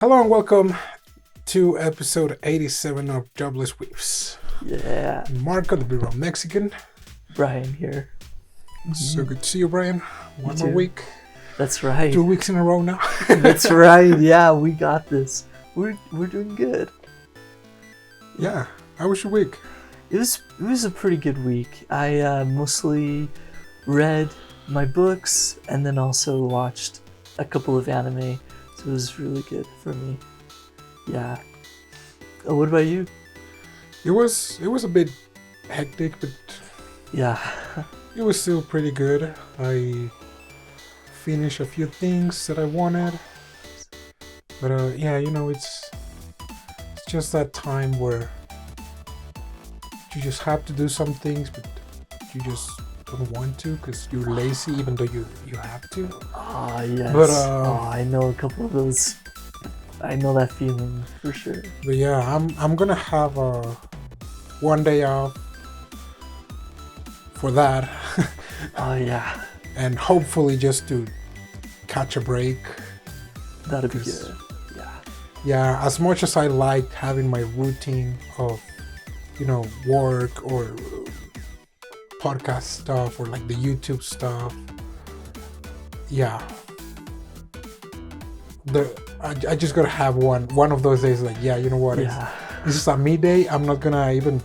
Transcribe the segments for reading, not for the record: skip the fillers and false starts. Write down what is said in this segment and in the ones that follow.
Hello and welcome to episode 87 of Jobless Weebs. Yeah. Marco, the Bureau Mexican. Brian here. So good to see you, Brian. One more week. That's right. 2 weeks in a row now. That's right. Yeah, we got this. We're doing good. Yeah. How was your week? It was a pretty good week. I mostly read my books and then also watched a couple of anime. So it was really good for me. Yeah. What about you? It was a bit hectic, but Yeah. it was still pretty good. I finished a few things that I wanted. But yeah, it's just that time where you just have to do some things, but you just don't want to because you're lazy, even though you have to. Ah, yes. But I know a couple of those. I know that feeling for sure. But yeah, I'm gonna have one day off for that. Oh yeah. And hopefully just to catch a break. That'd be good. Yeah. Yeah, as much as I liked having my routine of, work or podcast stuff or like the YouTube stuff. Yeah. I just gotta have one of those days like, yeah, you know what? Yeah. This is a me day. I'm not gonna even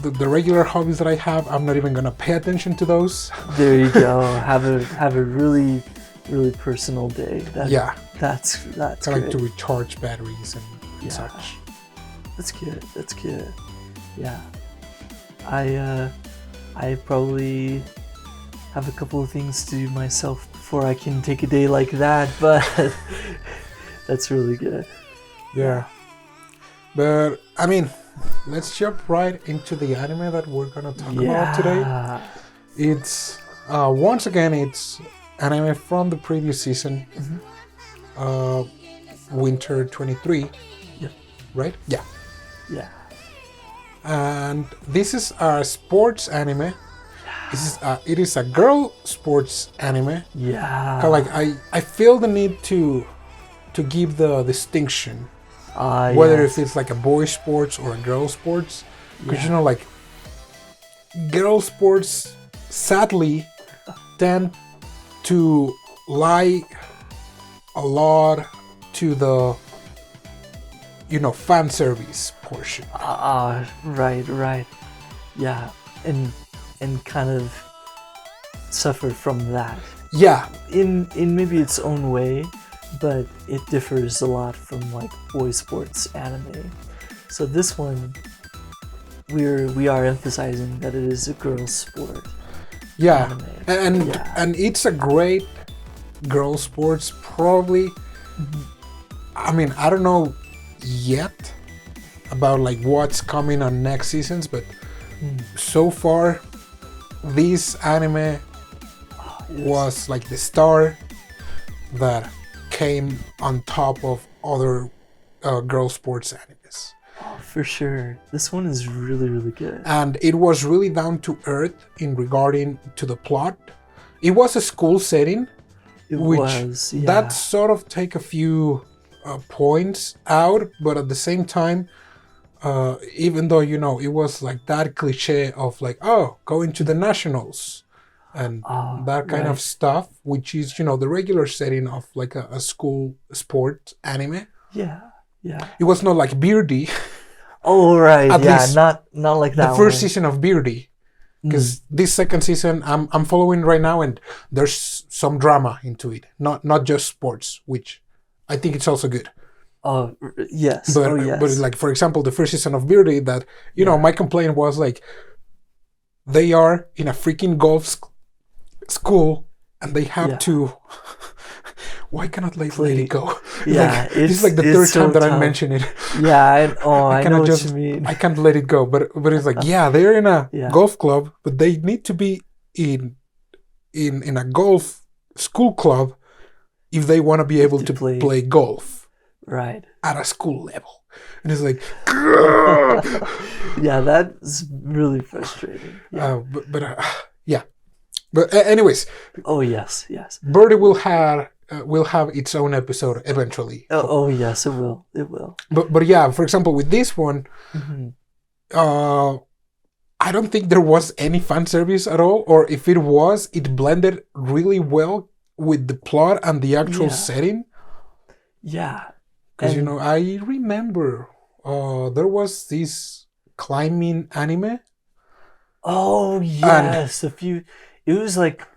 the regular hobbies that I have, I'm not even gonna pay attention to those. There you go. Have a really, really personal day. That's I great. like to recharge batteries and such. That's good. Yeah. I probably have a couple of things to do myself before I can take a day like that, but that's really good. Yeah. But I mean, let's jump right into the anime that we're gonna talk about today. It's once again it's anime from the previous season, winter 23. Yeah. Right? Yeah. Yeah. And this is a sports anime. It is a girl sports anime. Yeah. Like I feel the need to give the distinction. Whether if it's like a boy sports or a girl sports, because like girl sports sadly tend to lie a lot to the fan service portion. Right. Yeah, and kind of suffer from that. Yeah. In maybe its own way. But it differs a lot from like boy sports anime. So this one, we are emphasizing that it is a girl sport. Yeah, anime. and it's a great girl sports. Probably, I mean, I don't know yet about like what's coming on next seasons, but so far, this anime was like the star that came on top of other girl sports animes. Oh, for sure. This one is really, really good. And it was really down to earth in regarding to the plot. It was a school setting. That sort of take a few points out, but at the same time, even though, it was like that cliche of like, oh, going to the nationals. And that kind of stuff, which is, the regular setting of like a school sport anime. Yeah. It was not like Beardy. Oh, right. Not like that. The first season of Beardy. Because this second season, I'm following right now, and there's some drama into it. Not just sports, which I think it's also good. Oh, yes. But like, for example, the first season of Beardy, that, my complaint was like, they are in a freaking golf school and they have to why cannot let it go? Yeah, this is like the third time that I mention it. Yeah, I know what you mean. I can't let it go, but it's like, they're in a golf club, but they need to be in a golf school club if they want to be able to play golf right at a school level. And it's like yeah, that's really frustrating. But anyways. Oh, yes. Birdie will have will have its own episode eventually. Oh yes, it will. It will. But yeah, for example, with this one, I don't think there was any fan service at all, or if it was, it blended really well with the plot and the actual setting. Yeah. Because, I remember there was this climbing anime. Oh, yes. It was like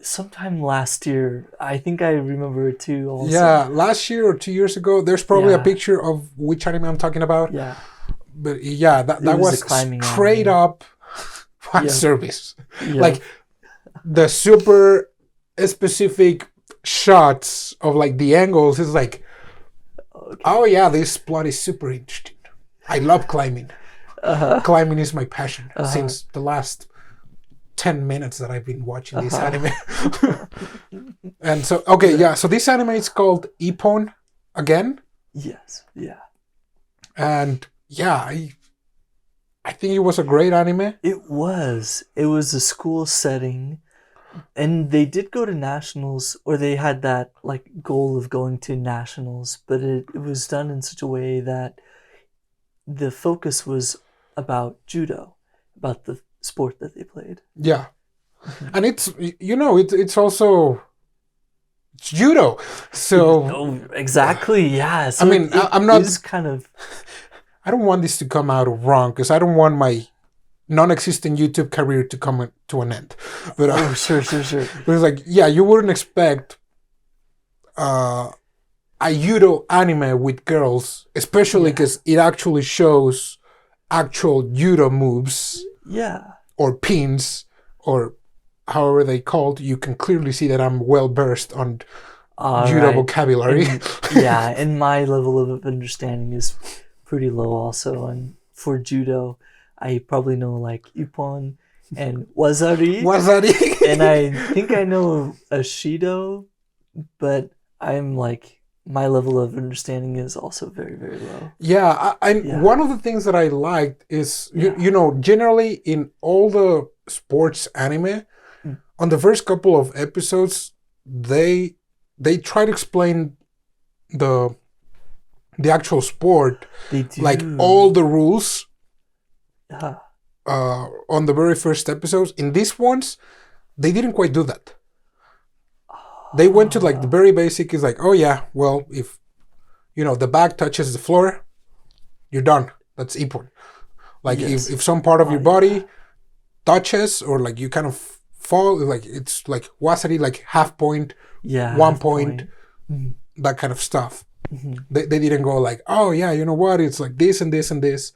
sometime last year. I think I remember it too also. Yeah, last year or 2 years ago. There's probably a picture of which anime I'm talking about. Yeah. But yeah, that was straight up fan service. Yeah. Like the super specific shots of like the angles is like, oh yeah, this plot is super interesting. I love climbing. Climbing is my passion since the last 10 minutes that I've been watching this anime. And so, so this anime is called Ippon again. Yes, yeah. And yeah, I think it was a great anime. It was a school setting, and they did go to nationals, or they had that like goal of going to nationals, but it was done in such a way that the focus was about judo, about the sport that they played. Yeah. And it's it's also judo. So exactly, yeah. So I mean, I'm not kind of I don't want this to come out wrong, because I don't want my non-existent YouTube career to come to an end. But sure. But it's like, yeah, you wouldn't expect a judo anime with girls, especially because it actually shows actual judo moves. Yeah. Or pins, or however they called. You can clearly see that I'm well versed on judo vocabulary. And my level of understanding is pretty low also. And for judo, I probably know like Ippon and Wazari. And I think I know Ashido, but I'm like, my level of understanding is also very, very low. Yeah, one of the things that I liked is, generally in all the sports anime, on the first couple of episodes, they try to explain the actual sport, like all the rules on the very first episodes. In these ones, they didn't quite do that. They went to like the very basic is like, oh yeah, well, if the back touches the floor, you're done. That's Ippon. Like if some part of your body touches, or like you kind of fall, like it's like wasari, like half point, 1 point, that kind of stuff. They didn't go like, oh yeah, you know what, it's like this and this and this,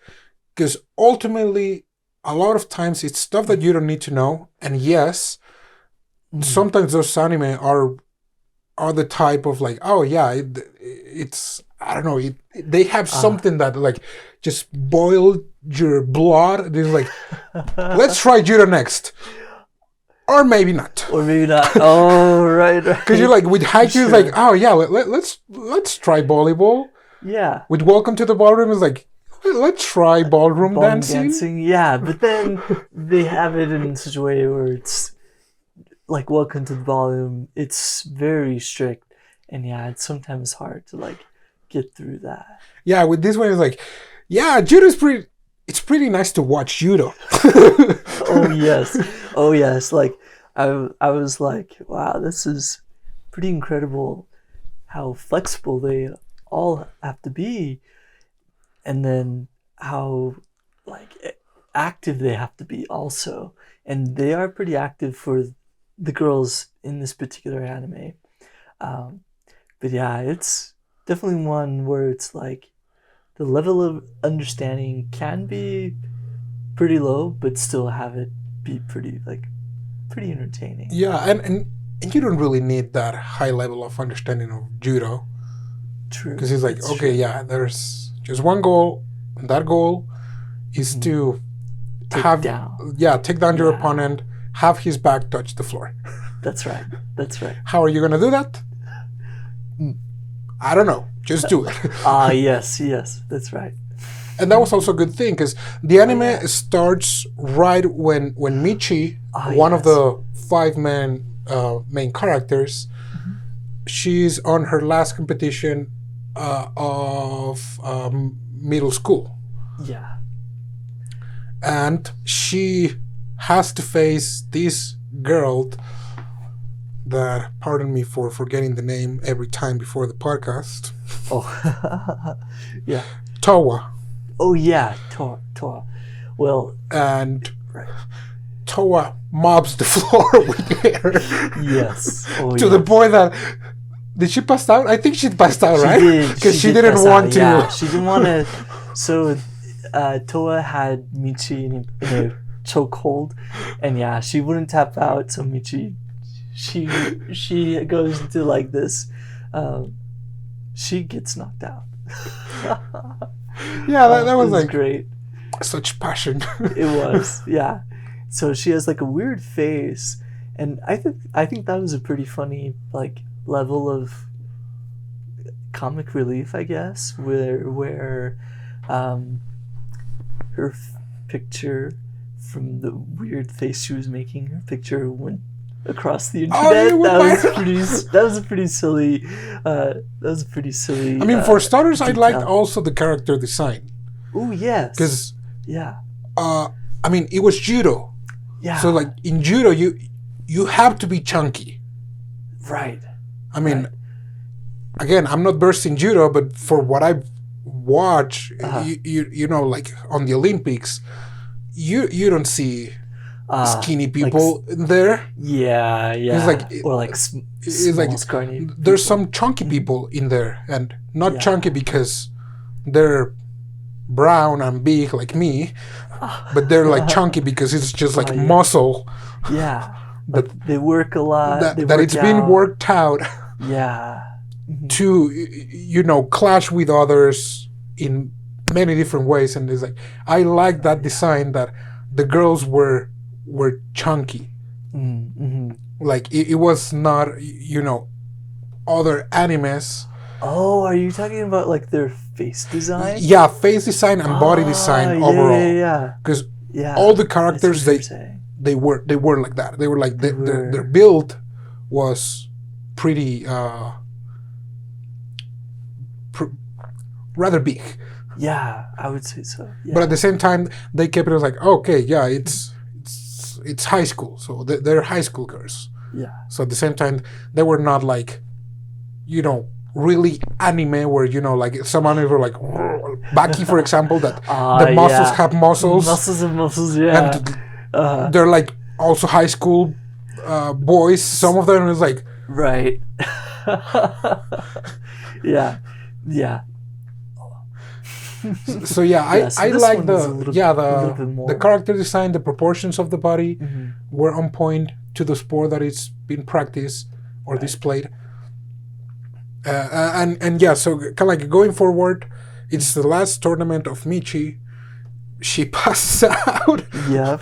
because ultimately a lot of times it's stuff that you don't need to know. And yes, sometimes those anime are the type of like, oh yeah, it's I don't know, they have something that like just boiled your blood. It's like, let's try judo next. Or maybe not. Oh, right. Because you're like, with haiku, it's like, oh yeah, let's try volleyball. Yeah. With Welcome to the Ballroom, it's like, let's try ballroom dancing. Yeah, but then they have it in such a way where it's like Welcome to the Ballroom. It's very strict, and it's sometimes hard to like get through that. Yeah, with this one, it's like, yeah, judo is pretty. It's pretty nice to watch judo. Oh yes. Like I was like, wow, this is pretty incredible how flexible they all have to be, and then how like active they have to be also. And they are pretty active for the girls in this particular anime. But yeah, it's definitely one where it's like the level of understanding can be pretty low, but still have it be pretty entertaining. Yeah, and you don't really need that high level of understanding of judo. True. Because it's like, okay, yeah, there's just one goal, and that goal is to take down your opponent, have his back touch the floor. That's right. How are you going to do that? I don't know. Just do it. Yes, that's right. And that was also a good thing, because the anime starts right when Michi, one of the 5 main characters, she's on her last competition of middle school. Yeah. And she has to face this girl that, pardon me for forgetting the name every time before the podcast. Oh, yeah. Towa. Oh, yeah, Towa. Well, and right. Towa mobs the floor with her. Yes. Oh, to the point that, did she pass out? I think she passed out, right? Because she didn't want to. Yeah, she didn't want to. So, Towa had Michi in a chokehold, and yeah, she wouldn't tap out. So Michi, she goes into like this. She gets knocked out. Yeah, that was like great. Such passion. It was, yeah. So she has like a weird face, and I think that was a pretty funny like level of comic relief, I guess, where her picture from the weird face she was making, her picture went across the internet. That was a pretty silly. I mean, for starters, I liked also the character design. Oh yes. Because yeah. I mean, it was judo. Yeah. So like in judo, you have to be chunky. Right. I mean, again, I'm not versed in judo, but for what I've watched, you know, like on the Olympics, you don't see skinny people there. Yeah, yeah. It's like, or like scrawny. There's some chunky people in there, and not chunky because they're brown and big like me, but they're like chunky because it's just like muscle. Yeah. But they work a lot. That it's been worked out. Yeah. To, you know, clash with others in many different ways, and it's like I like that design that the girls were chunky. Mm-hmm. Like it was not, you know, other animes. Oh, are you talking about like their face design? Yeah, face design and body design overall. Yeah. Because all the characters they were like that. They were like their build was pretty rather big. Yeah, I would say so. Yeah. But at the same time, they kept it as like, okay, yeah, it's high school, so they're high school girls. Yeah. So at the same time, they were not like, you know, really anime where, you know, like some anime were like Baki, for example, that the muscles have muscles. Muscles and muscles, yeah. And they're like also high school boys. Some of them is like right. Yeah. Yeah. So yeah, I like the character design, the proportions of the body were on point to the sport that it's been practiced or displayed. And yeah, so kind of like going forward, it's the last tournament of Michi. She passes out. Yep.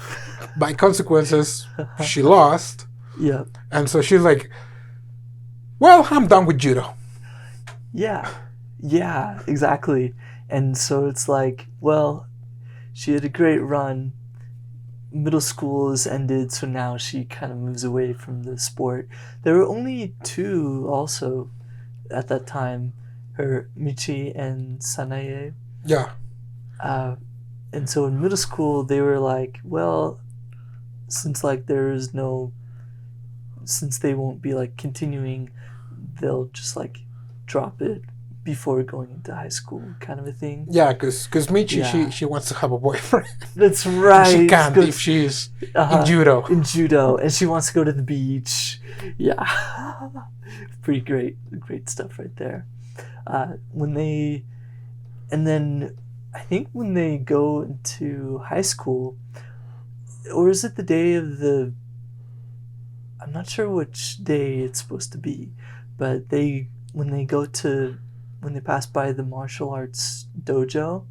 By consequences, she lost. Yep. And so she's like, well, I'm done with judo. Yeah. Yeah, exactly. And so it's like, well, she had a great run. Middle school is ended, so now she kind of moves away from the sport. There were only two also at that time, her Michi and Sanae. Yeah. And so in middle school, they were like, well, since they won't be like continuing, they'll just like drop it before going into high school, kind of a thing. Yeah, because Michi, she wants to have a boyfriend. That's right. She can't if she's in judo. In judo, and she wants to go to the beach. Yeah. Pretty great stuff right there. And then I think when they go into high school, or is it the day of the, I'm not sure which day it's supposed to be, but when they pass by the martial arts dojo,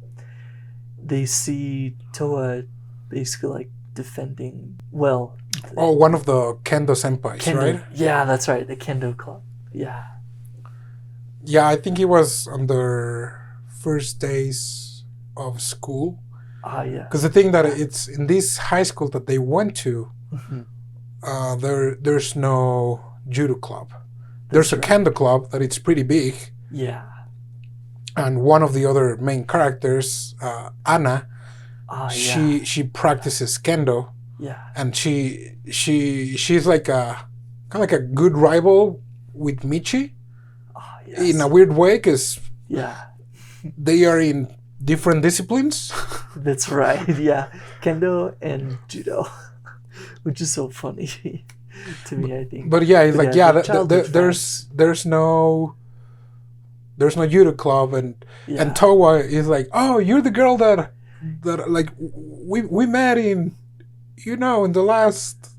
they see Towa basically like defending, well... one of the Kendo senpais, right? Yeah, that's right, the Kendo club. Yeah. Yeah, I think it was on their first days of school. Yeah. Because the thing that it's in this high school that they went to, there's no judo club. There's a kendo club that it's pretty big. Yeah. And one of the other main characters, Anna, she practices kendo. Yeah. And she's like a kind of like a good rival with Michi. Yes. In a weird way, because they are in different disciplines. That's right. Yeah, kendo and judo, which is so funny to me. I think. But yeah, it's like there's no judo club, and Towa is like, oh, you're the girl that like we met in in the last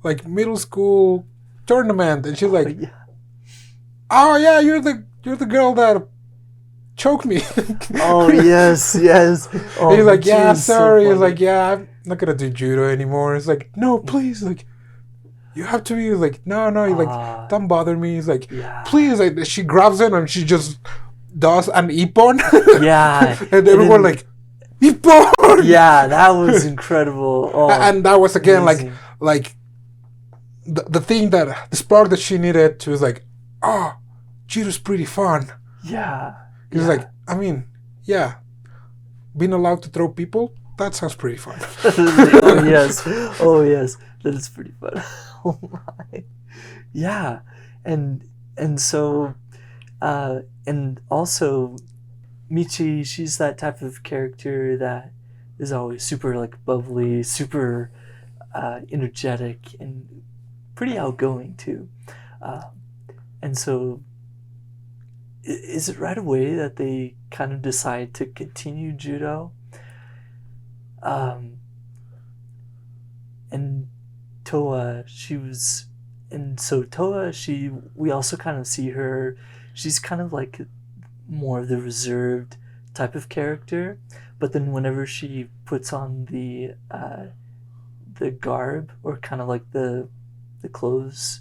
like middle school tournament, and she's like, oh yeah, you're the girl that choked me. Oh yes. Oh, he's like, yeah, sorry. He's like, yeah, I'm not gonna do judo anymore. It's like, no, please, like, you have to be like, no. He's like, don't bother me. He's like, please. Like, she grabs him and she just does an Ippon. Yeah, and everyone like, Ippon. Yeah, that was incredible. Oh, and that was again amazing. like the thing that the spark that she needed to was like, oh, judo's pretty fun. Yeah. He's like, I mean, yeah, being allowed to throw people, that sounds pretty fun. Oh yes, that is pretty fun. Oh my, yeah, and so, and also, Michi, she's that type of character that is always super like bubbly, super energetic, and pretty outgoing too, and so. Is it right away that they kind of decide to continue judo? And Towa, we also kind of see her, she's kind of like more of the reserved type of character, but then whenever she puts on the garb, or kind of like the clothes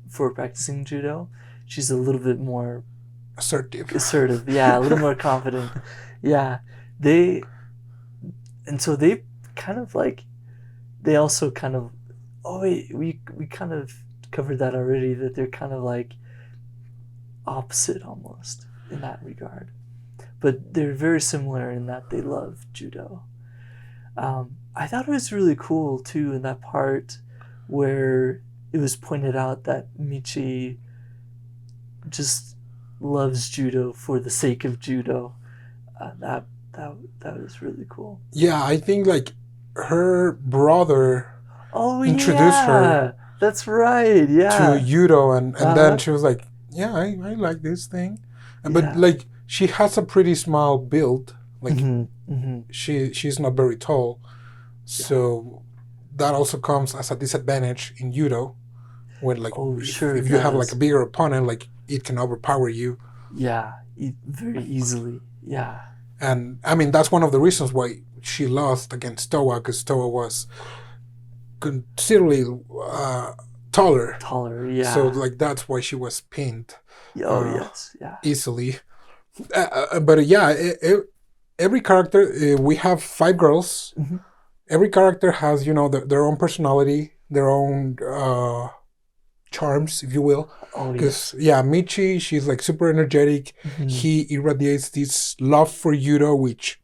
for practicing judo, she's a little bit more assertive, yeah, a little more confident. Yeah, they kind of like, they also kind of, we kind of covered that already, that they're kind of like opposite almost in that regard, but they're very similar in that they love judo. I thought it was really cool too in that part where it was pointed out that Michi just loves judo for the sake of judo. That was really cool. Yeah, I think like her brother introduced her. That's right. Yeah. To judo, and then she was like, yeah, I like this thing, but like she has a pretty small build. Like she's not very tall, so that also comes as a disadvantage in judo. When like if you have like a bigger opponent, like it can overpower you. Yeah, very easily. Yeah. And I mean that's one of the reasons why she lost against Towa, because Towa was considerably taller. Taller, yeah. So like that's why she was pinned. Yes, yeah. Easily. But yeah, every character, we have 5 girls. Mm-hmm. Every character has their own personality, their own charms, if you will. Because Michi, she's like super energetic. Mm-hmm. He irradiates this love for judo, which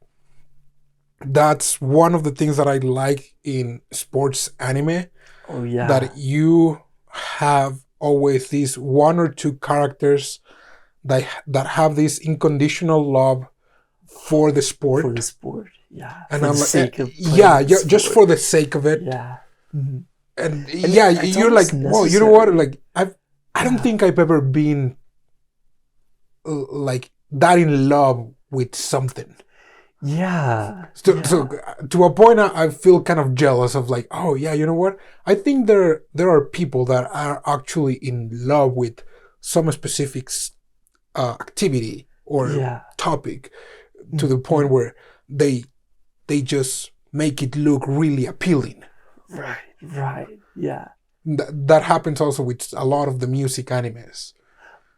that's one of the things that I like in sports anime. Oh yeah. That you have always these 1 or 2 characters that have this unconditional love for the sport. For the sport, yeah. And I'm like, just for the sake of it. Yeah. Mm-hmm. And you're like, well, you know what? Like, I don't think I've ever been like that in love with something. Yeah. So to a point, I feel kind of jealous of like, oh yeah, you know what? I think there are people that are actually in love with some specific activity or topic, to the point where they just make it look really appealing. Right, yeah. That happens also with a lot of the music animes.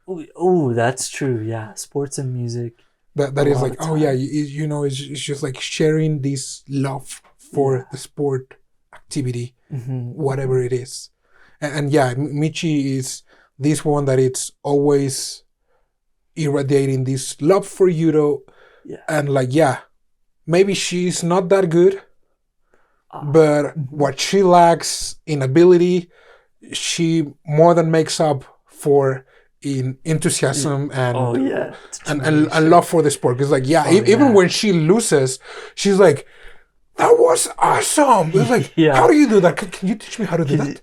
Oh, that's true, yeah. Sports and music. That is like, oh yeah, it's just like sharing this love for the sport activity, whatever it is. And Michi is this one that it's always irradiating this love for judo, and like maybe she's not that good, but what she lacks in ability, she more than makes up for in enthusiasm and love for the sport. Because like even when she loses, she's like, that was awesome. It's like, how do you do that? Can you teach me how to do that?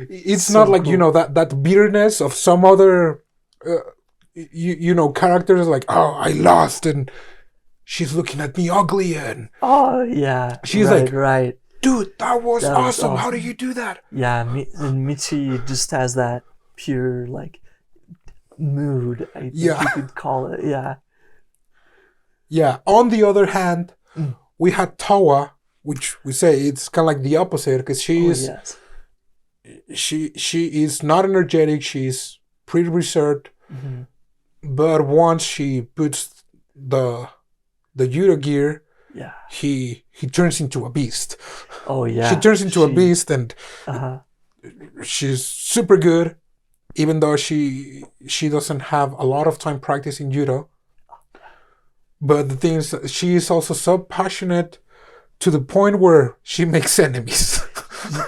It's so not like cool. That bitterness of some other characters, like, oh, I lost and she's looking at me ugly, and she's like, dude, that was awesome. How do you do that? And Michi just has that pure like mood, I think you could call it. On the other hand, we had Towa, which we say it's kind of like the opposite, because she is not energetic. She's pretty reserved, but once she puts the judo gear, he turns into a beast. She turns into a beast, and she's super good, even though she doesn't have a lot of time practicing judo. But the thing is, she is also so passionate to the point where she makes enemies.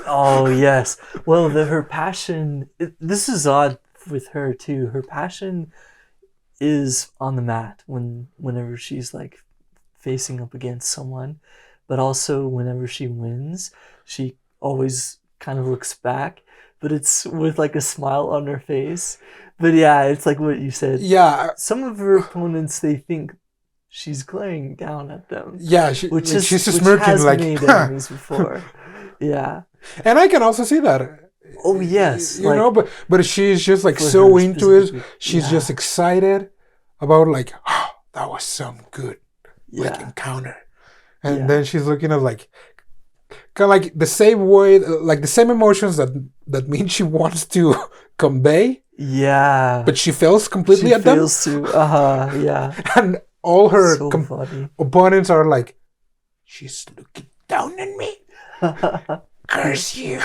Well, her passion, this is odd with her too. Her passion is on the mat whenever she's like facing up against someone, but also whenever she wins, she always kind of looks back, but it's with like a smile on her face. But it's like what you said. Some of her opponents, they think she's glaring down at them. She's smirking like made enemies before. And I can also see that. Oh yes, but she's just like so into it. She's just excited about like, oh, that was some good like encounter, and then she's looking at like kind of like the same way, like the same emotions that Michi wants to convey. But she fails completely at them. And all her opponents are like, she's looking down at me. Curse you.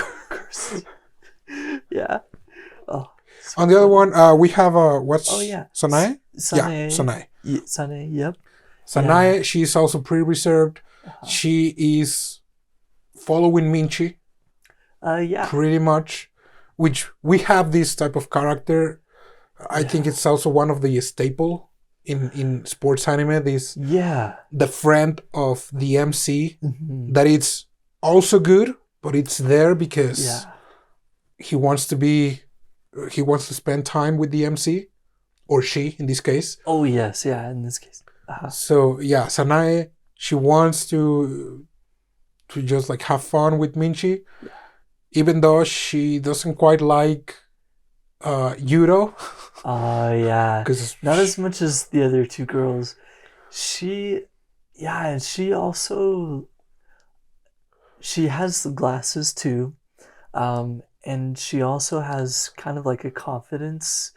On the other one, we have Sanae? Sanae. Sanae, yep. Sanae, she's also pretty reserved. She is following Michi. Pretty much. Which we have this type of character. I think it's also one of the staple in sports anime. The friend of the MC, that it's also good, but it's there because he wants to spend time with the MC, or she in this case. In this case. So Sanae, she wants to just like have fun with Michi, even though she doesn't quite like judo. Because not as much as the other two girls. And she also, she has the glasses too, and she also has kind of like a confidence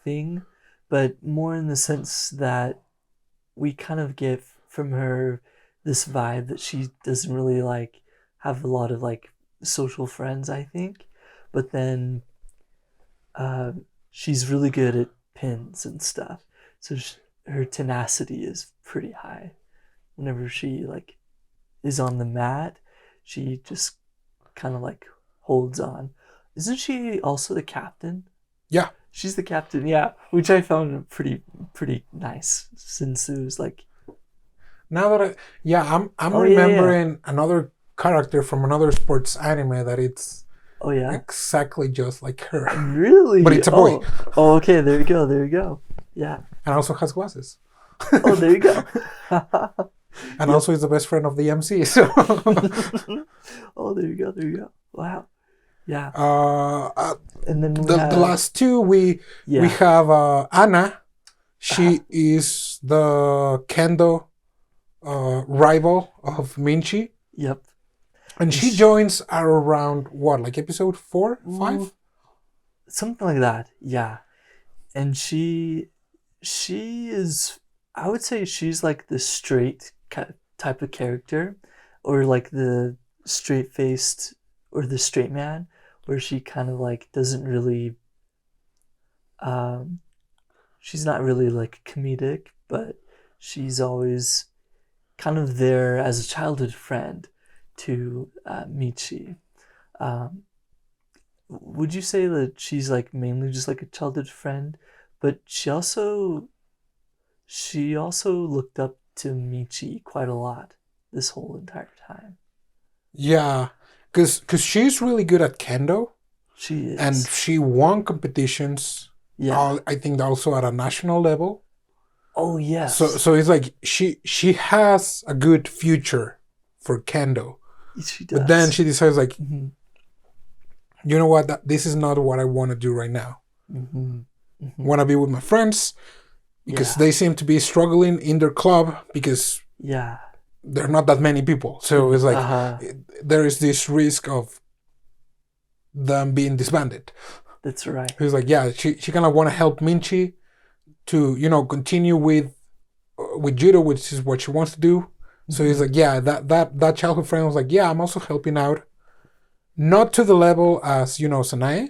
thing, but more in the sense that we kind of get from her this vibe that she doesn't really like have a lot of like social friends, I think, but then she's really good at pins and stuff, so her tenacity is pretty high. Whenever she like is on the mat, she just kind of like holds on. Isn't she also the captain? She's the captain, which I found pretty nice, since it was like, now that I'm remembering another character from another sports anime that it's exactly just like her. Really? But it's a boy. Oh, okay, there you go. Yeah. And also has glasses. Oh, there you go. And also is the best friend of the MC. So. Oh, there you go. Wow. Yeah. And then the last two we have Anna. She is the kendo rival of Michi. Yep. And she joins around what, like episode 4, 5? Something like that. Yeah. And she is, I would say she's like the straight type of character, or like the straight-faced or the straight man, where she kind of like doesn't really, she's not really like comedic, but she's always kind of there as a childhood friend to Michi. Um, would you say that she's like mainly just like a childhood friend, but she also looked up to Michi quite a lot this whole entire time. Yeah, because she's really good at kendo, She and is. she won competitions. Yeah. I think also at a national level. Oh So yes. so it's like she has a good future for kendo, She but then does. she decides like, Hmm. you know what, this is not what I want to do right now. Hmm. I Hmm. want to be with my friends because Yeah. they seem to be struggling in their club because Yeah. there are not that many people. So it's like Uh-huh. there is this risk of them being disbanded. That's right. He's like, yeah, she kind of want to help Minchi to continue with judo, which is what she wants to do. So he's Hmm. like, yeah, that childhood friend was like, yeah, I'm also helping out, not to the level as Sanae,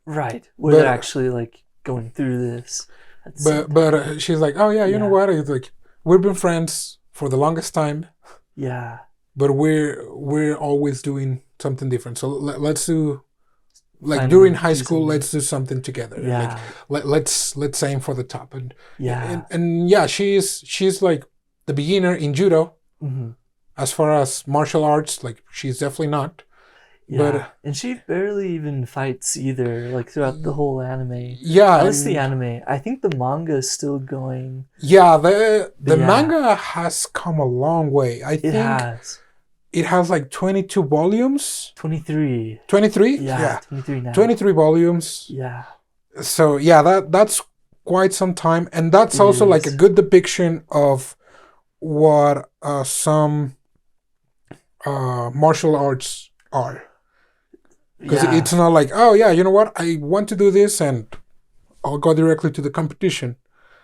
Right. Where they're but actually like going through this at the same time. she's like, oh yeah, you know Yeah. what? It's like we've been friends for the longest time, Yeah. but we're always doing something different. So let's do, like, during Finally high do school, something. let's do something together. Like Yeah. let's aim for the top. And Yeah. yeah, she's like the beginner in judo. Hmm. As far as martial arts, like, she's definitely not. Yeah. But And she barely even fights either, like throughout the whole anime. yeah, At least the and anime. I think the manga is still going, yeah, but the yeah, manga has come a long way. I it think has. it has like 22 volumes. 23. 23? Yeah, Yeah. 23 now. 23 volumes. Yeah, So yeah, that's quite some time, and that's it also like a is. good depiction of what some martial arts are. Because it's Yeah, not like, oh yeah, you know what, I want to do this and I'll go directly to the competition.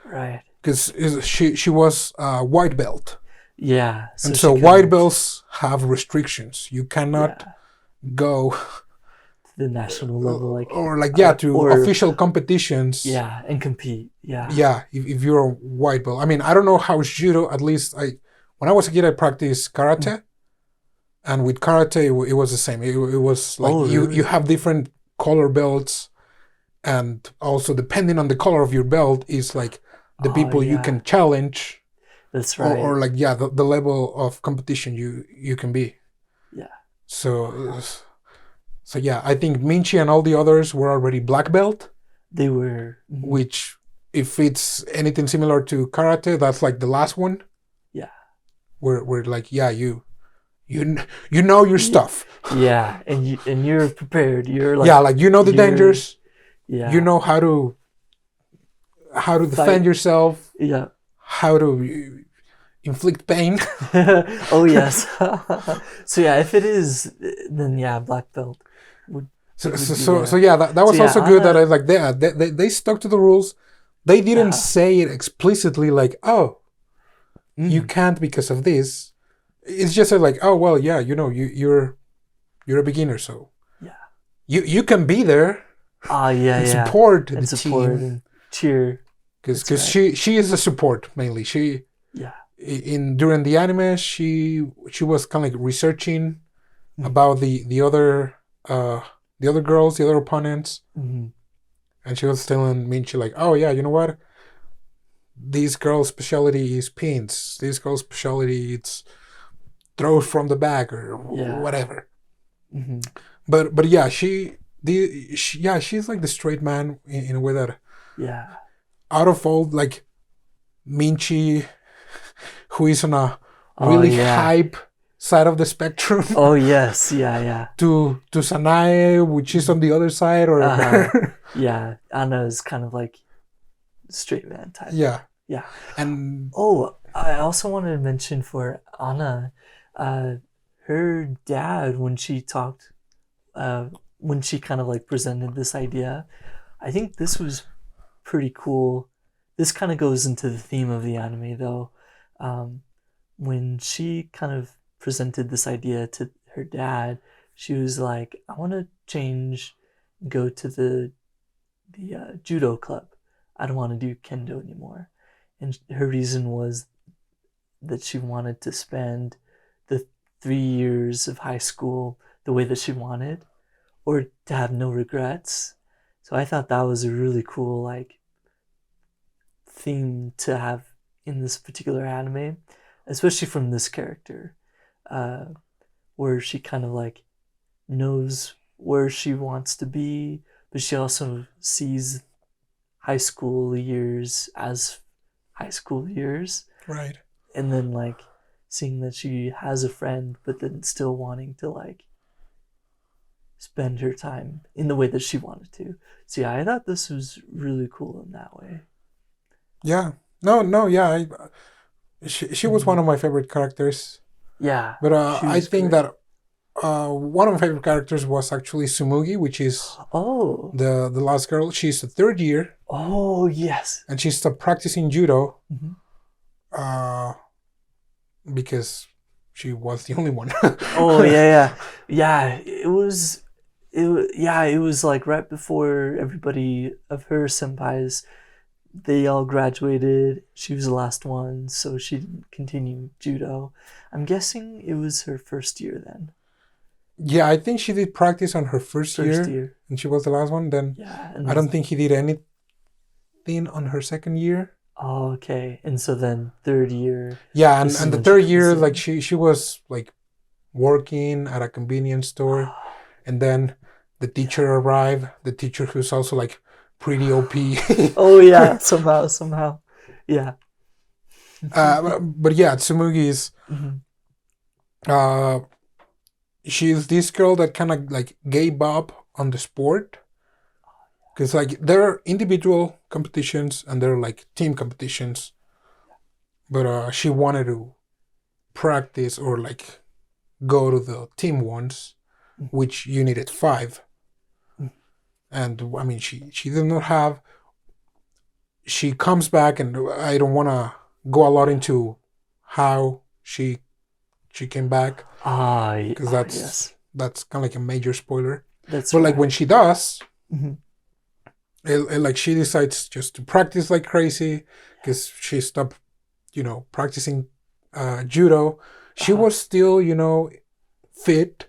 right. Because she was white belt, Yeah, and so so she white couldn't, belts have restrictions. You cannot yeah, go to the national level, like, or like, yeah, to or, official competitions. yeah, and compete. Yeah. Yeah, if you're a white belt. I mean, I don't know how judo. At least when I was a kid, I practiced Mm. karate, and with karate, it was the same. It was like Oh, you really? have different color belts, and also depending on the color of your belt is like the Oh, people you yeah, can challenge, that's or right. like, yeah, the level of competition you can be. Yeah. Oh, So yeah. so yeah, I think Minchi and all the others were already black belt, They were, which, if it's anything similar to karate, that's like the last one, yeah. where like, yeah, you you know your Y- stuff. Yeah, and you're prepared. You're Yeah, like, like, you know the you're, dangers, you yeah. know how to defend Fight. yourself, Yeah. how to inflict pain. Oh yes. So yeah, if it is, then yeah, black belt would would be So there. yeah, that So was yeah, also good, that I Anna. like, they stuck to the rules. They didn't Uh, say it explicitly like, oh, you mm, can't because of this. It's just like, oh well, yeah, you're a beginner, so yeah. you can be there Ah, yeah, and yeah. support the And support team, and cheer. That's because right. she is a support mainly. She Yeah. in During the anime, she was kind of like researching Mm, about uh the other girls, the other opponents, mm, and she was telling Minchi like, oh yeah, you know what, this girl's specialty is pins, this girl's specialty it's throws from the back or yeah. whatever. Mm-hmm. But yeah, yeah, she's like the straight man in a way that, Yeah. out of all, like, Minchi, who is on a Oh really yeah. hype side of the spectrum, Oh yes. Yeah. Yeah. to Sanae, which is on the other side, Uh huh. or Yeah. Anna is kind of like straight man type. yeah, Yeah. and Oh, I also wanted to mention for Anna, uh, her dad, uh, when she kind of like presented this idea, I think this was pretty cool. This kind of goes into the theme of the anime though. Um, when she kind of presented this idea to her dad, she was like, I want to change, go to the judo club. I don't want to do kendo anymore. And her reason was that she wanted to spend the 3 years of high school the way that she wanted, or to have no regrets. So I thought that was a really cool like theme to have in this particular anime, especially from this character, where she kind of like knows where she wants to be, but she also sees high school years as high school years. Right. And then like seeing that she has a friend, but then still wanting to like spend her time in the way that she wanted to. So yeah, I thought this was really cool in that way. Yeah. No, yeah. She was one of my favorite characters. Yeah. But I think great. That one of my favorite characters was actually Tsumugi, which is the last girl. She's the third year. Oh, yes. And she stopped practicing judo because she was the only one. Oh, yeah. Yeah, it was like right before everybody of her senpais, they all graduated. She was the last one, so she didn't continue judo. I'm guessing it was her first year then. Yeah, I think she did practice on her first year, and she was the last one. Then I don't think he did anything on her second year. Oh, okay. And so then third year. Yeah, and the third year, like she was like working at a convenience store, and then the teacher arrived. The teacher who's also like pretty OP. Oh yeah, somehow, yeah. But yeah, Tsumugi is. She's this girl that kind of like gave up on the sport, because like there are individual competitions and there are like team competitions, but she wanted to practice or like go to the team ones, which you needed 5. And I mean, she did not have. She comes back, and I don't want to go a lot into how she came back, because that's kind of like a major spoiler. But like when she does, like she decides just to practice like crazy, because she stopped, practicing judo. She was still, fit,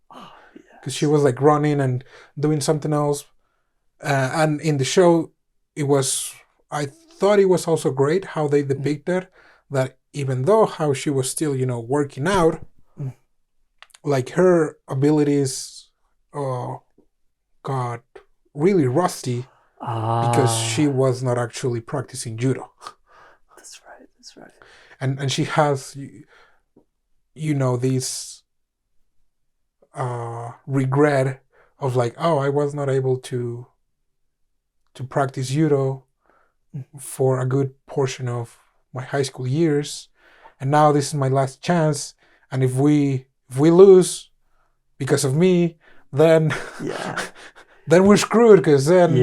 because she was like running and doing something else. And in the show, I thought it was also great how they depicted that even though how she was still, working out, like her abilities got really rusty because she was not actually practicing judo. That's right. And she has, this regret of like, oh, I was not able to practice judo for a good portion of my high school years, and now this is my last chance, and if we lose because of me, then then we're screwed, because then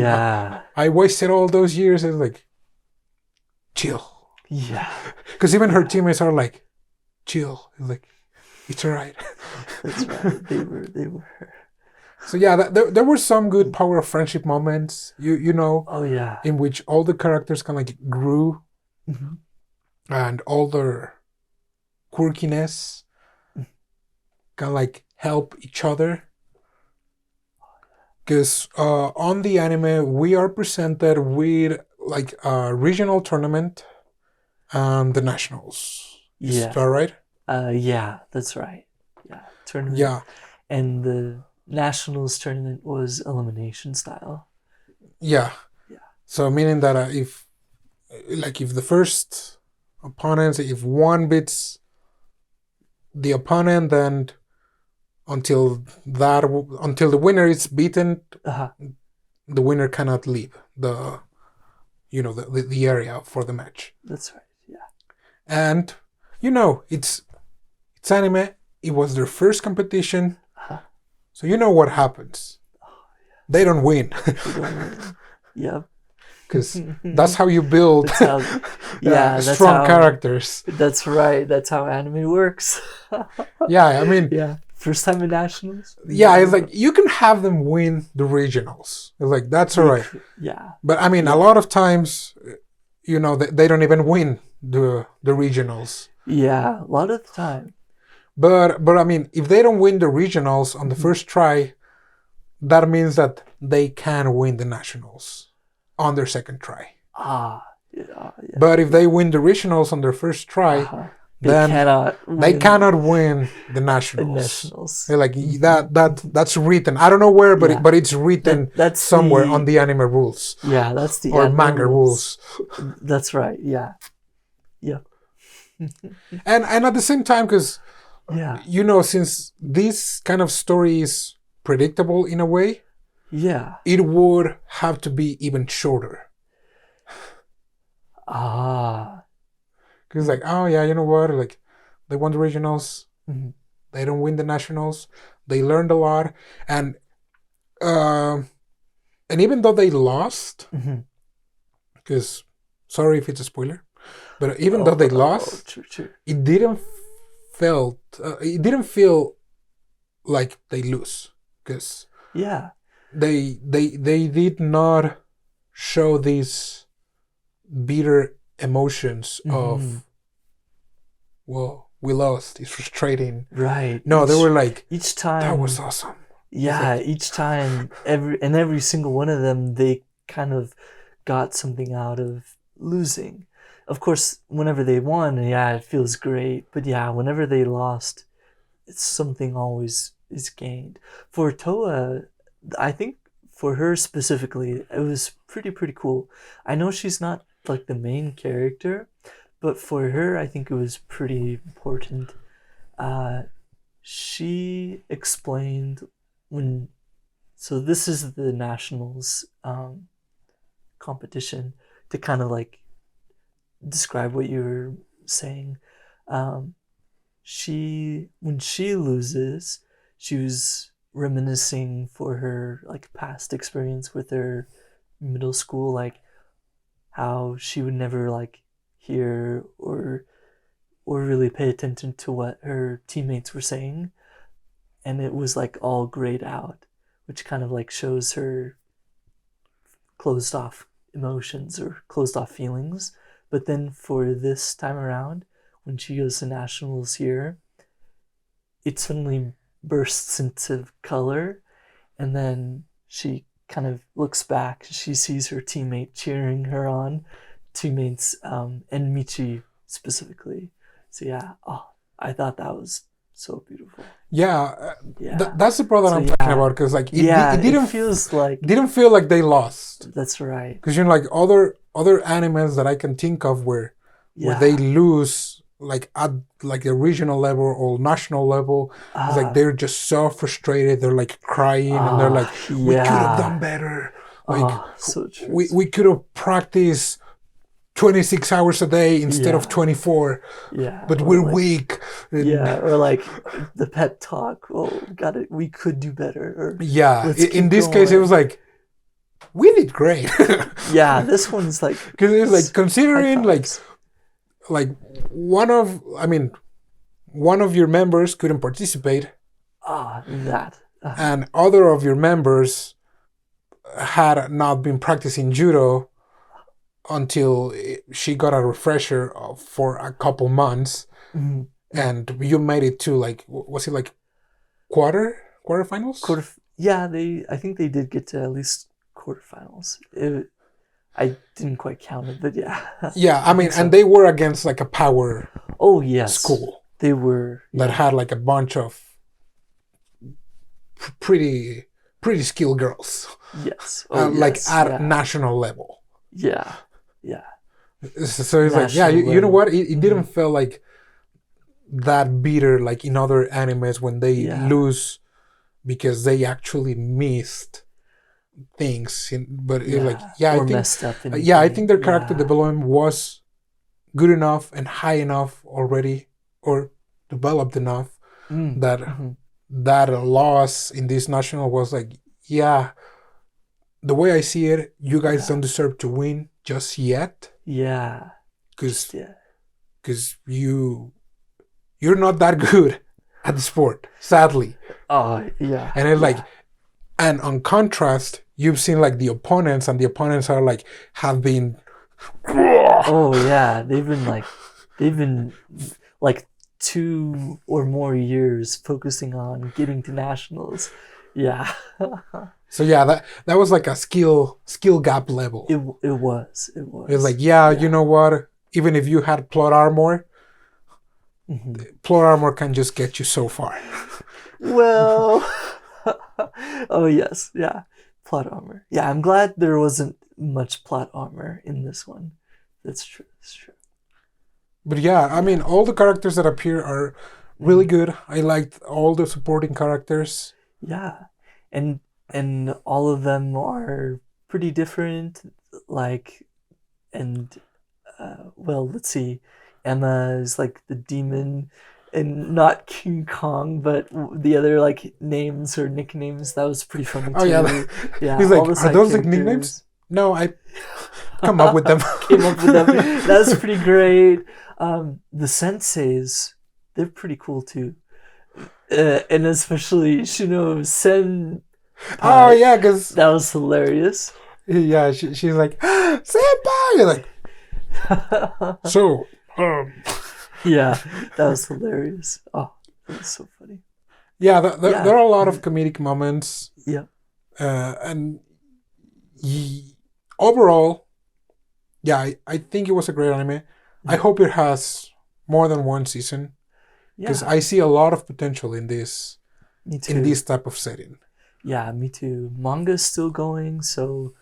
I wasted all those years. And like, chill. Yeah, because even her teammates are like, chill. It's like, it's all right. That's right. They were. So yeah, there were some good power of friendship moments. Oh yeah. In which all the characters kind of like grew, and all their quirkiness kind of like help each other. Because on the anime, we are presented with like a regional tournament and the nationals. Is that right? Yeah, that's right. Yeah, tournament. Yeah. And the nationals tournament was elimination style. Yeah. So meaning that if the first opponents, if one beats the opponent, then until the winner is beaten, the winner cannot leave the area for the match. That's right. Yeah. And it's anime. It was their first competition. So you know what happens. They don't win. Yep. Because that's how you build strong characters. That's right. That's how anime works. Yeah, I mean, First time in nationals? Yeah, it's like you can have them win the regionals. It's like that's all right. Yeah. But I mean, a lot of times, you know, they don't even win the regionals. Yeah, a lot of the time. But I mean, if they don't win the regionals on the first try, that means that they can win the nationals on their second try. Yeah. But if they win the regionals on their first try, then they cannot win the nationals. Like that's written. I don't know where, but it's written that's somewhere on the anime rules. Yeah, that's the or manga rules. That's right. Yeah. and at the same time, because you know, since this kind of story is predictable in a way, it would have to be even shorter. Because like, oh yeah, you know what? Like, they won the regionals. They don't win the nationals. They learned a lot, and even though they lost, because sorry if it's a spoiler, but even though they lost, true. it didn't feel like they lose, because they did not show these bitter emotions of, well, we lost, it's frustrating, right? No, they were like, each time that was awesome. Each time, every single one of them, they kind of got something out of losing. Of course, whenever they won, it feels great, but whenever they lost, it's something always is gained. For Towa, I think for her specifically, it was pretty cool. I know she's not like the main character, but for her, I think it was pretty important. She explained so this is the nationals competition, to kind of like describe what you were saying. When she loses, she was reminiscing for her like past experience with her middle school, like how she would never like hear or really pay attention to what her teammates were saying, and it was like all grayed out, which kind of like shows her closed off emotions or closed off feelings. But then for this time around, when she goes to nationals here, it suddenly bursts into color, and then she kind of looks back, she sees her teammate cheering her on, teammates, and Michi specifically. So I thought that was so beautiful. That's the part that I'm talking about, because like it didn't feel like they lost. That's right. Because you know, like other animes that I can think of where they lose like at like a regional level or national level, it's like they're just so frustrated, they're like crying, and they're like, we could have done better, like so true. we could have practiced 26 hours a day instead of 24, but we're like, weak. Or like the pep talk, we could do better. Or, in this case, it was like, we did great. This one's like, because it's like, considering like one of your members couldn't participate. And other of your members had not been practicing judo until she got a refresher for a couple months, and you made it to like, was it like quarterfinals? I think they did get to at least quarterfinals. I didn't quite count it, but I mean, and they were against like a power school. They were that had like a bunch of pretty skilled girls. Yes. Like at national level. Yeah. So it's like, you know what? It didn't feel like that bitter like in other animes when they lose because they actually missed things. But it's like, I think messed up. I think their character development was good enough and high enough already, or developed enough that that loss in this national was like, the way I see it, you guys don't deserve to win just yet. Because you're not that good at the sport, sadly. Oh, yeah. And it's like, and on contrast, you've seen like the opponents, and the opponents are like, have been. Oh, yeah. They've been like 2 or more years focusing on getting to nationals. Yeah. So yeah, that was like a skill gap level. It was. It's like, you know what? Even if you had plot armor, plot armor can just get you so far. Well, oh yes, yeah, plot armor. Yeah, I'm glad there wasn't much plot armor in this one. That's true. That's true. But yeah, I mean, all the characters that appear are really good. I liked all the supporting characters. Yeah, and all of them are pretty different. Like, and well, let's see. Emma is like the demon, and not King Kong, but the other like names or nicknames. That was pretty funny too. Oh yeah, yeah. He's like, are those like nicknames? No, I come up with them. Came up with them. That's pretty great. The senseis, they're pretty cool too, and especially Shino Sen. Oh yeah, because that was hilarious. Yeah, she's like, senpai. You're like, so. Yeah, that was hilarious. Oh, that was so funny. Yeah, there are a lot of comedic moments. Yeah. And overall, yeah, I think it was a great anime. I hope it has more than one season. Because I see a lot of potential in this. Me too. In this type of setting. Yeah, me too. Manga's still going, so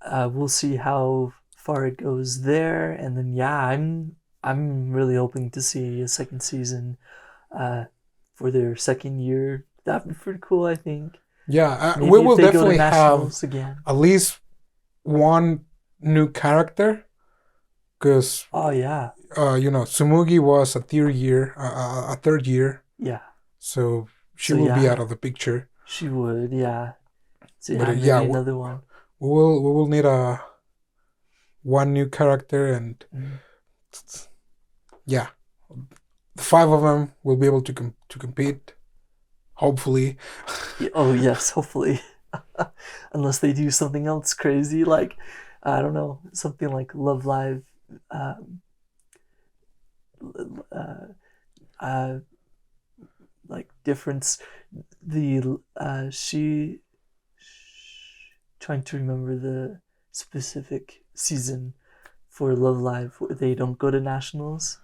we'll see how far it goes there. And then I'm really hoping to see a second season for their second year. That'd be pretty cool, I think. Yeah, we will definitely have again. At least one new character. Because Tsumugi was a third year. Yeah. So she will be out of the picture. She would, yeah. So but another one. We will need one new character, and the 5 of them will be able to compete. Hopefully. Oh yes, hopefully. Unless they do something else crazy, like I don't know, something like Love Live. Like difference, she trying to remember the specific season for Love Live where they don't go to nationals.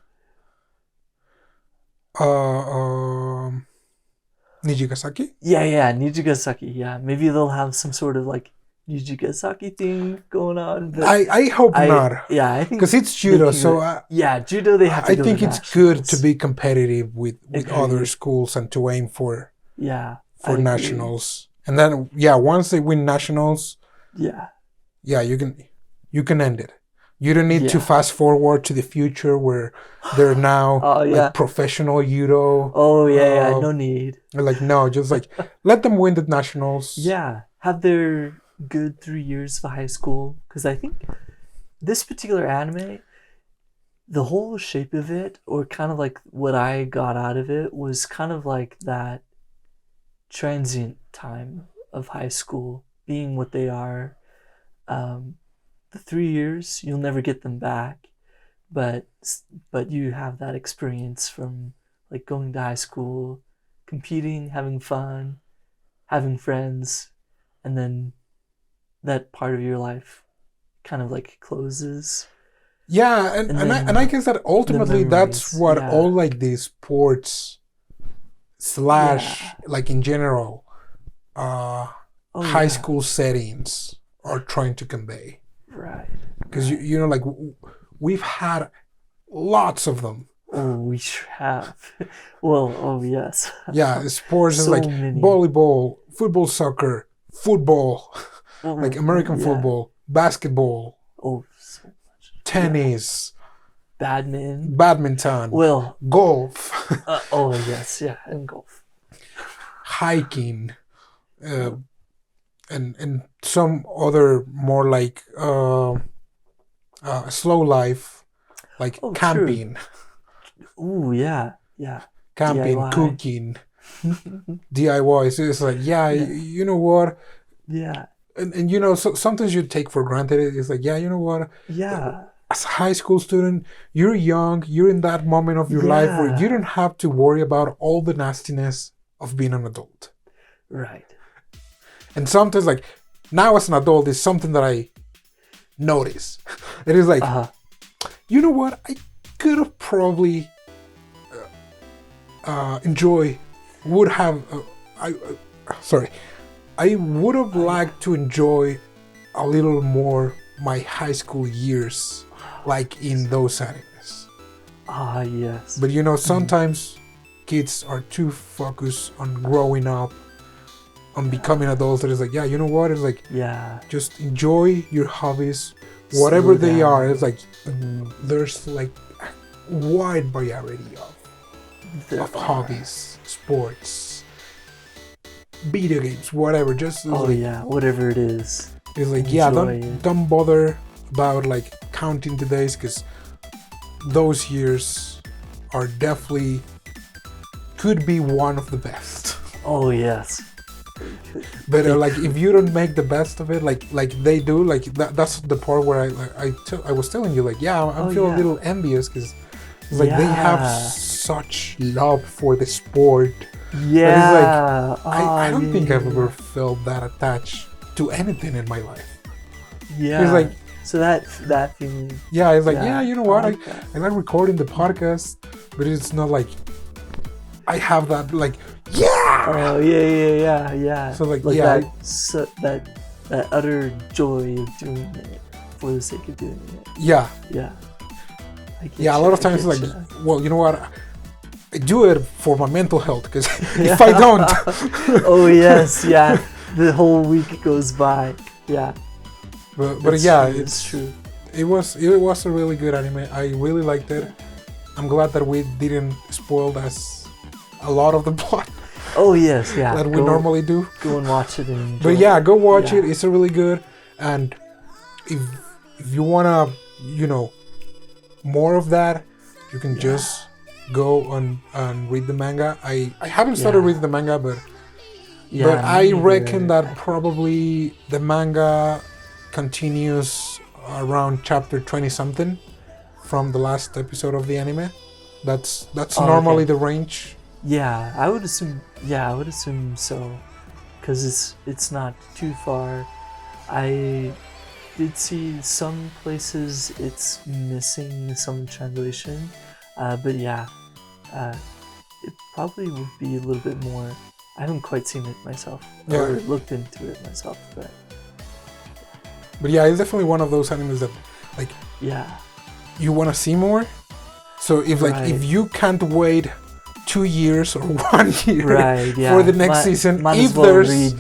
Nijigasaki? Yeah, Nijigasaki. Yeah, maybe they'll have some sort of like Nijigasaki thing going on. But I hope not. Yeah, I think because it's judo, so judo. They have to. I think it's good to be competitive with other schools and to aim for nationals. And then once they win nationals, you can end it. You don't need to fast forward to the future where they're now like professional judo. Oh yeah, no need. Like no, just like let them win the nationals. Yeah, have their good 3 years of high school, because I think this particular anime, the whole shape of it, or kind of like what I got out of it, was kind of like that transient time of high school being what they are. The 3 years, you'll never get them back, but you have that experience from like going to high school, competing, having fun, having friends, and then that part of your life kind of like closes. Yeah, and I guess that ultimately that's what all like these sports / like in general high school settings are trying to convey. Right. Because you know, like we've had lots of them. Oh, we sure have. Well, oh yes. Yeah, sports is like many. Volleyball, football, soccer, football, like American football, basketball. Oh, so much. Tennis. Badminton. Well, golf. Oh yes, and golf. Hiking. And some other more like slow life, like camping. True. Ooh, yeah. camping, DIY. cooking, DIY. So it's like, you know what? Yeah. And you know, so sometimes you take for granted. It's like, you know what? Yeah. As a high school student, you're young. You're in that moment of your life where you don't have to worry about all the nastiness of being an adult. Right. And sometimes, like, now as an adult, is something that I notice. It is like, you know what? I could have probably I would have liked to enjoy a little more my high school years, like in those animes. Yes. But you know, sometimes kids are too focused on growing up, on becoming adults. That is like, you know what? It's like, just enjoy your hobbies, whatever they are. It's like, there's like a wide variety of hobbies, sports, video games, whatever. Just whatever it is. It's like, don't bother about like counting the days, because those years are definitely could be one of the best. Oh yes. But like, if you don't make the best of it, like they do, like that's the part where I was telling you, like, I feel a little envious, because it's like they have such love for the sport. Yeah. It's like, I don't think I've ever felt that attached to anything in my life. Yeah. It's like, so that feeling. Yeah, it's like, you know what? I like recording the podcast, but it's not like I have that like, Oh yeah. So like, that utter joy of doing it for the sake of doing it. Yeah. A lot of times it's like, well, you know what? I do it for my mental health, because if I don't. Oh yes, the whole week goes by. Yeah. But it's true. It was a really good anime. I really liked it. I'm glad that we didn't spoil us a lot of the plot. Oh yes, that we normally do. Go and watch it and enjoy it. Go watch it. It's really good. And if you wanna, you know, more of that, you can just go on and read the manga. I haven't started reading the manga, but I reckon that probably the manga continues around chapter 20 something from the last episode of the anime. That's normally the range. Yeah, I would assume so, because it's not too far. I did see some places it's missing some translation, but it probably would be a little bit more. I haven't quite seen it myself or looked into it myself, but it's definitely one of those animes that, like, you want to see more. So if you can't wait 2 years or 1 year for the next season, if there's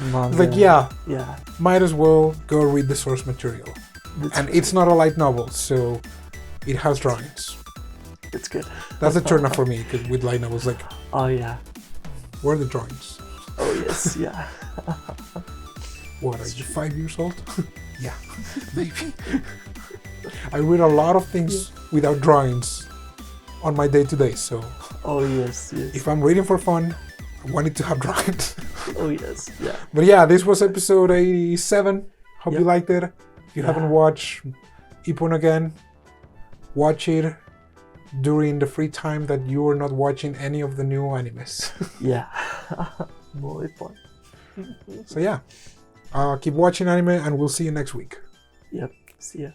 might as well go read the source material. It's not a light novel, so it has drawings. It's good. That's a turn off for me, because with light novels, like, where are the drawings? Oh yes, What, are you 5 years old? Maybe. I read a lot of things without drawings on my day-to-day, so. Oh yes. If I'm reading for fun, I want it to have drawings. Oh yes, But this was episode 87. Hope you liked it. If you haven't watched Ippon again, watch it during the free time that you are not watching any of the new animes. More Ippon. So keep watching anime, and we'll see you next week. Yep. See ya.